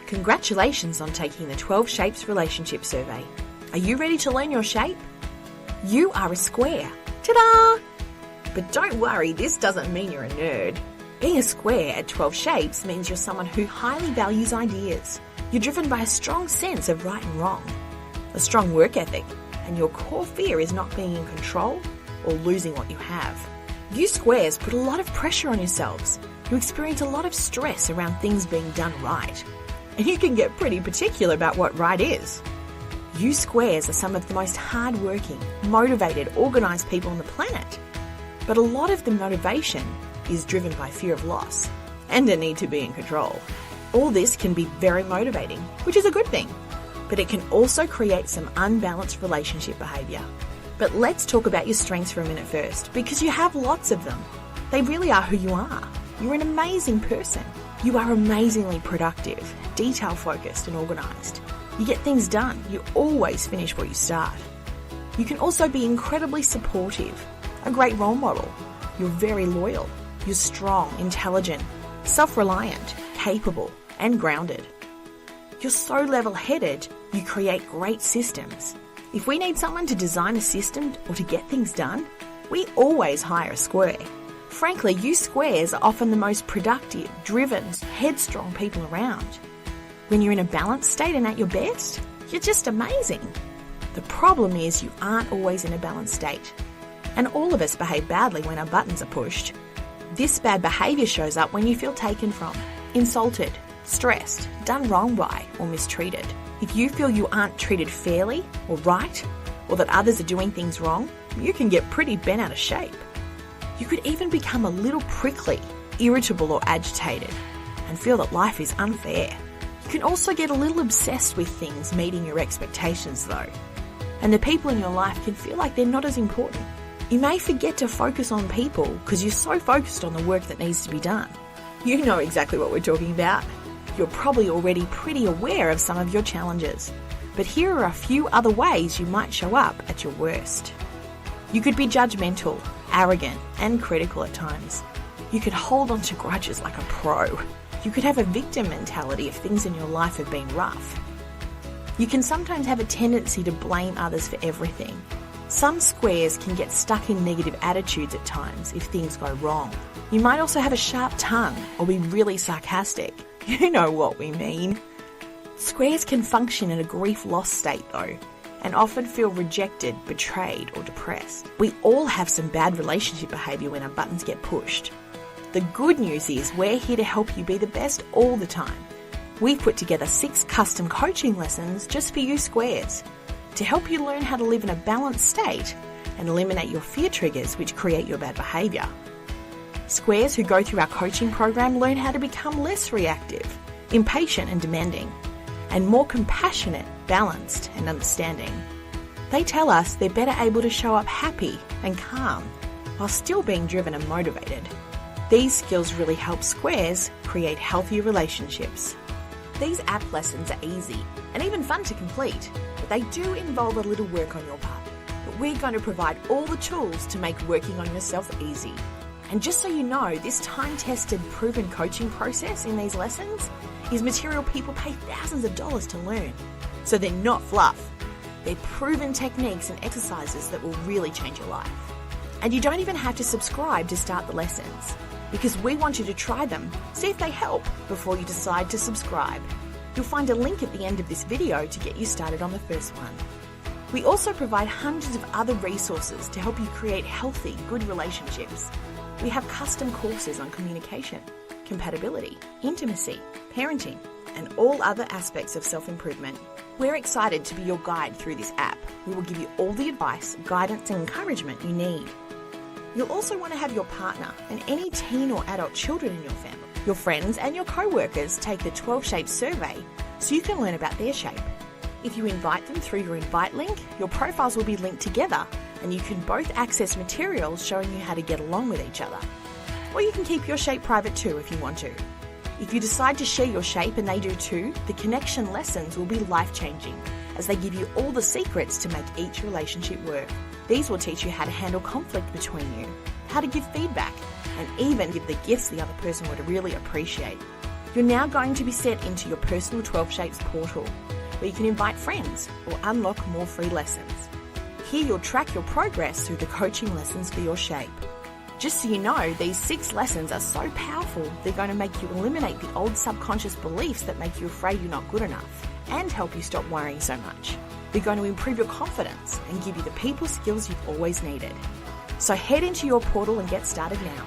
Congratulations on taking the 12 Shapes Relationship Survey. Are you ready to learn your shape? You are a square. Ta-da! But don't worry, this doesn't mean you're a nerd. Being a square at 12 Shapes means you're someone who highly values ideas. You're driven by a strong sense of right and wrong, a strong work ethic, and your core fear is not being in control or losing what you have. You squares put a lot of pressure on yourselves. You experience a lot of stress around things being done right. And you can get pretty particular about what right is. You squares are some of the most hard-working, motivated, organised people on the planet. But a lot of the motivation is driven by fear of loss and a need to be in control. All this can be very motivating, which is a good thing, but it can also create some unbalanced relationship behaviour. But let's talk about your strengths for a minute first, because you have lots of them. They really are who you are. You're an amazing person. You are amazingly productive, detail-focused and organised. You get things done. You always finish what you start. You can also be incredibly supportive, a great role model. You're very loyal. You're strong, intelligent, self-reliant, capable and grounded. You're so level-headed, you create great systems. If we need someone to design a system or to get things done, we always hire a square. Frankly, you squares are often the most productive, driven, headstrong people around. When you're in a balanced state and at your best, you're just amazing. The problem is you aren't always in a balanced state. And all of us behave badly when our buttons are pushed. This bad behaviour shows up when you feel taken from, insulted, stressed, done wrong by, or mistreated. If you feel you aren't treated fairly or right, or that others are doing things wrong, you can get pretty bent out of shape. You could even become a little prickly, irritable or agitated, and feel that life is unfair. You can also get a little obsessed with things meeting your expectations though, and the people in your life can feel like they're not as important. You may forget to focus on people because you're so focused on the work that needs to be done. You know exactly what we're talking about. You're probably already pretty aware of some of your challenges, but here are a few other ways you might show up at your worst. You could be judgmental, arrogant and critical at times. You could hold on to grudges like a pro. You could have a victim mentality if things in your life have been rough. You can sometimes have a tendency to blame others for everything. Some squares can get stuck in negative attitudes at times if things go wrong. You might also have a sharp tongue or be really sarcastic. You know what we mean. Squares can function in a grief-loss state though, and often feel rejected, betrayed or depressed. We all have some bad relationship behaviour when our buttons get pushed. The good news is we're here to help you be the best all the time. We've put together 6 custom coaching lessons just for you squares to help you learn how to live in a balanced state and eliminate your fear triggers which create your bad behaviour. Squares who go through our coaching program learn how to become less reactive, impatient and demanding, and more compassionate, balanced and understanding. They tell us they're better able to show up happy and calm while still being driven and motivated. These skills really help squares create healthier relationships. These app lessons are easy and even fun to complete, but they do involve a little work on your part. But we're going to provide all the tools to make working on yourself easy. And just so you know, this time-tested, proven coaching process in these lessons is material people pay thousands of dollars to learn. So they're not fluff. They're proven techniques and exercises that will really change your life. And you don't even have to subscribe to start the lessons, because we want you to try them, see if they help before you decide to subscribe. You'll find a link at the end of this video to get you started on the first one. We also provide hundreds of other resources to help you create healthy, good relationships. We have custom courses on communication, compatibility, intimacy, parenting, and all other aspects of self-improvement. We're excited to be your guide through this app. We will give you all the advice, guidance, and encouragement you need. You'll also want to have your partner and any teen or adult children in your family, your friends and your co-workers take the 12 Shapes survey so you can learn about their shape. If you invite them through your invite link, your profiles will be linked together and you can both access materials showing you how to get along with each other. Or you can keep your shape private too if you want to. If you decide to share your shape and they do too, the connection lessons will be life-changing as they give you all the secrets to make each relationship work. These will teach you how to handle conflict between you, how to give feedback, and even give the gifts the other person would really appreciate. You're now going to be sent into your personal 12 Shapes portal, where you can invite friends or unlock more free lessons. Here you'll track your progress through the coaching lessons for your shape. Just so you know, these 6 lessons are so powerful, they're going to make you eliminate the old subconscious beliefs that make you afraid you're not good enough and help you stop worrying so much. They're going to improve your confidence and give you the people skills you've always needed. So head into your portal and get started now.